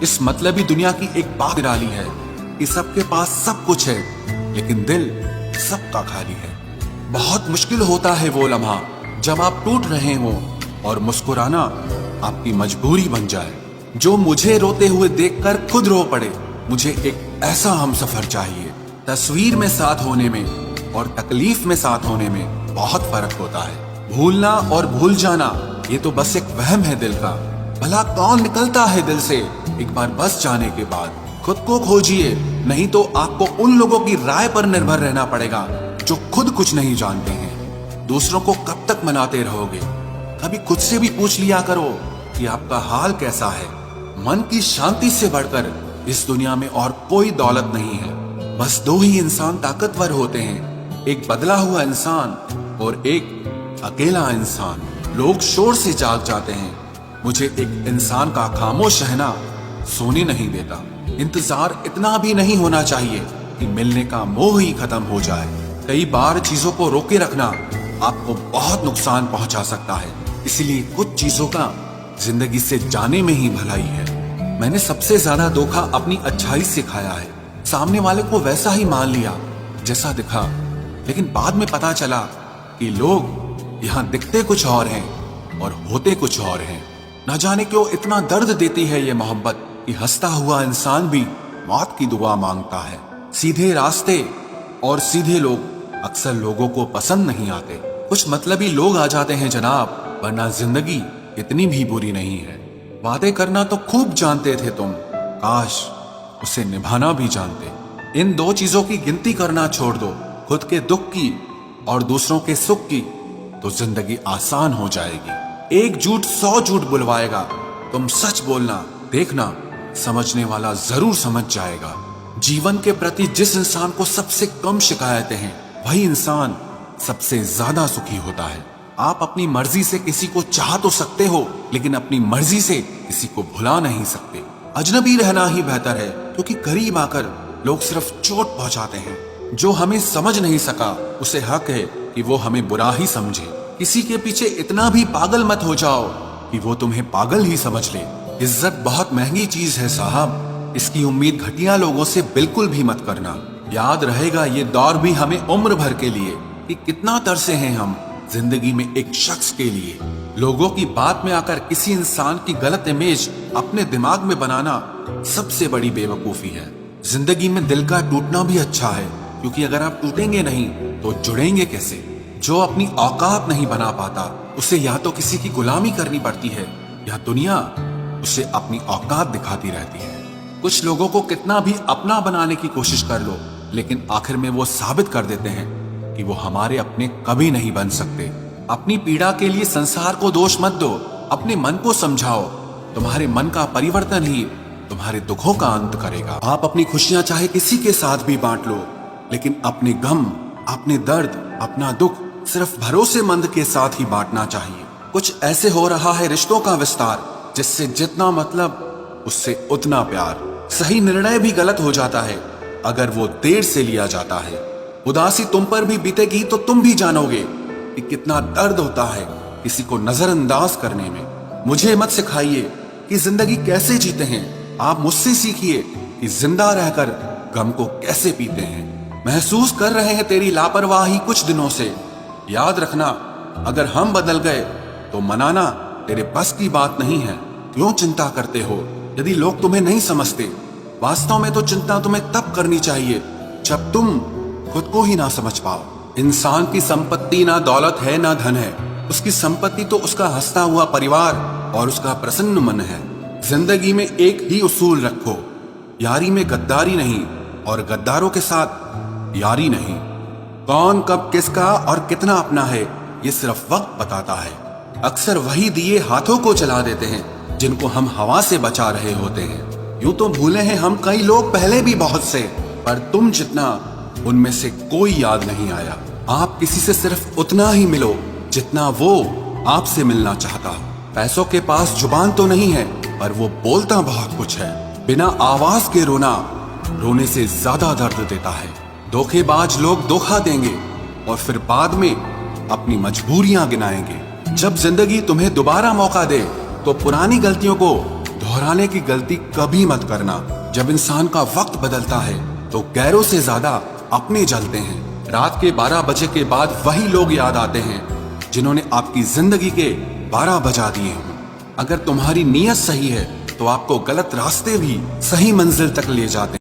इस मतलबी दुनिया की एक बात निराली है कि सबके पास सब कुछ है, लेकिन दिल सबका खाली है। बहुत मुश्किल होता है वो लम्हा जब आप टूट रहे हो और मुस्कुराना आपकी मजबूरी बन जाए। जो मुझे रोते हुए देखकर खुद रो पड़े। मुझे एक ऐसा हमसफर चाहिए। तस्वीर में साथ होने में और तकलीफ में साथ होने में बहुत फर्क होता है। भूलना और भूल जाना ये तो बस एक वहम है दिल का। भला कौन निकलता है दिल से एक बार बस जाने के बाद। खुद को खोजिए, नहीं तो आपको उन लोगों की राय पर निर्भर रहना पड़ेगा जो खुद कुछ नहीं जानते हैं। दूसरों को कब तक मनाते रहोगे? कभी खुद से भी पूछ लिया करो कि आपका हाल कैसा है। मन की शांति से बढ़कर इस दुनिया में और कोई दौलत नहीं है। बस दो ही इंसान ताकतवर होते हैं, एक बदला हुआ इंसान और एक अकेला इंसान। लोग शोर से जाग जाते हैं, मुझे एक इंसान का खामोश रहना सोने नहीं देता। इंतजार इतना भी नहीं होना चाहिए कि मिलने का मोह ही खत्म हो जाए। कई बार चीजों को रोके रखना आपको बहुत नुकसान पहुंचा सकता है, इसलिए कुछ चीजों का जिंदगी से जाने में ही भलाई है। मैंने सबसे ज्यादा धोखा अपनी अच्छाई से खाया है। सामने वाले को वैसा ही मान लिया जैसा दिखा, लेकिन बाद में पता चला कि लोग यहाँ दिखते कुछ और हैं और होते कुछ और हैं। न जाने क्यों इतना दर्द देती है ये मोहब्बत कि हंसता हुआ इंसान भी मौत की दुआ मांगता है। सीधे रास्ते और सीधे लोग अक्सर लोगों को पसंद नहीं आते। कुछ मतलबी लोग आ जाते हैं जनाब, वरना जिंदगी इतनी भी बुरी नहीं है। वादे करना तो खूब जानते थे तुम, काश उसे निभाना भी जानते। इन दो चीजों की गिनती करना छोड़ दो, खुद के दुख की और दूसरों के सुख की, तो जिंदगी आसान हो जाएगी। एक झूठ 100 झूठ बुलवाएगा। तुम सच बोलना, देखना समझने वाला जरूर समझ जाएगा। जीवन के प्रति जिस इंसान को सबसे कम शिकायतें हैं, वही इंसान सबसे ज्यादा सुखी होता है। आप अपनी मर्जी से किसी को चाह तो सकते हो, लेकिन अपनी मर्जी से किसी को भुला नहीं सकते। अजनबी रहना ही बेहतर है, क्योंकि करीब आकर लोग सिर्फ चोट पहुंचाते हैं। जो हमें समझ नहीं सका उसे हक है कि वो हमें बुरा ही समझे। किसी के पीछे इतना भी पागल मत हो जाओ कि वो तुम्हें पागल ही समझ ले। इज्जत बहुत महंगी चीज है साहब, इसकी उम्मीद घटिया लोगों से बिल्कुल भी मत करना। याद रहेगा ये दौर भी हमें उम्र भर के लिए कि कितना तरसे हैं हम जिंदगी में एक शख्स के लिए। लोगों की बात में आकर किसी इंसान की गलत इमेज अपने दिमाग में बनाना सबसे बड़ी बेवकूफी है। जिंदगी में दिल का टूटना भी अच्छा है, क्योंकि अगर आप टूटेंगे नहीं तो जुड़ेंगे कैसे। जो अपनी औकात नहीं बना पाता उसे या तो किसी की गुलामी करनी पड़ती है या दुनिया उसे अपनी औकात दिखाती रहती है। कुछ लोगों को कितना भी अपना बनाने की कोशिश कर लो, लेकिन आखिर में वो साबित कर देते हैं कि वो हमारे अपने कभी नहीं बन सकते। अपनी पीड़ा के लिए संसार को दोष मत दो, अपने मन को समझाओ। तुम्हारे मन का परिवर्तन ही तुम्हारे दुखों का अंत करेगा। आप अपनी खुशियां चाहे किसी के साथ भी बांट लो, लेकिन अपने गम, अपने दर्द, अपना दुख सिर्फ भरोसेमंद के साथ ही बांटना चाहिए। कुछ ऐसे हो रहा है रिश्तों का विस्तार, जिससे जितना मतलब उससे उतना प्यार। सही निर्णय भी गलत हो जाता है अगर वो देर से लिया जाता है। उदासी तुम पर भी बीतेगी तो तुम भी जानोगे कि कितना दर्द होता है किसी को नजरअंदाज करने में। मुझे मत सिखाइए कि जिंदगी कैसे जीते हैं, आप मुझसे सीखिए कि जिंदा रहकर गम को कैसे पीते हैं। महसूस कर रहे हैं तेरी लापरवाही कुछ दिनों से। याद रखना, अगर हम बदल गए तो मनाना तेरे बस की बात नहीं है। क्यों चिंता करते हो यदि लोग तुम्हें नहीं समझते? वास्तव में तो चिंता तुम्हें तब करनी चाहिए जब तुम खुद को ही ना समझ पाओ। इंसान की संपत्ति ना दौलत है ना धन है, उसकी संपत्ति तो उसका हंसता हुआ परिवार और उसका प्रसन्न मन है। जिंदगी में एक ही उसूल रखो, यारी में गद्दारी नहीं और गद्दारों के साथ यारी नहीं। कौन कब किसका और कितना अपना है ये सिर्फ वक्त बताता है। अक्सर वही दिए हाथों को जला देते हैं जिनको हम हवा से बचा रहे होते हैं। यूं तो भूले हैं हम कई लोग पहले भी बहुत से, पर तुम जितना उनमें से कोई याद नहीं आया। आप किसी से सिर्फ उतना ही मिलो जितना वो आपसे मिलना चाहता हो। पैसों के पास जुबान तो नहीं है, पर वो बोलता बहुत कुछ है। बिना आवाज के रोना रोने से ज्यादा दर्द देता है। धोखेबाज लोग धोखा देंगे और फिर बाद में अपनी मजबूरियां गिनाएंगे। जब जिंदगी तुम्हें दोबारा मौका दे तो पुरानी गलतियों को दोहराने की गलती कभी मत करना। जब इंसान का वक्त बदलता है तो गैरों से ज्यादा अपने जलते हैं। रात के 12 बजे के बाद वही लोग याद आते हैं जिन्होंने आपकी जिंदगी के 12 बजा दिए हों। अगर तुम्हारी नीयत सही है तो आपको गलत रास्ते भी सही मंजिल तक ले जाते हैं।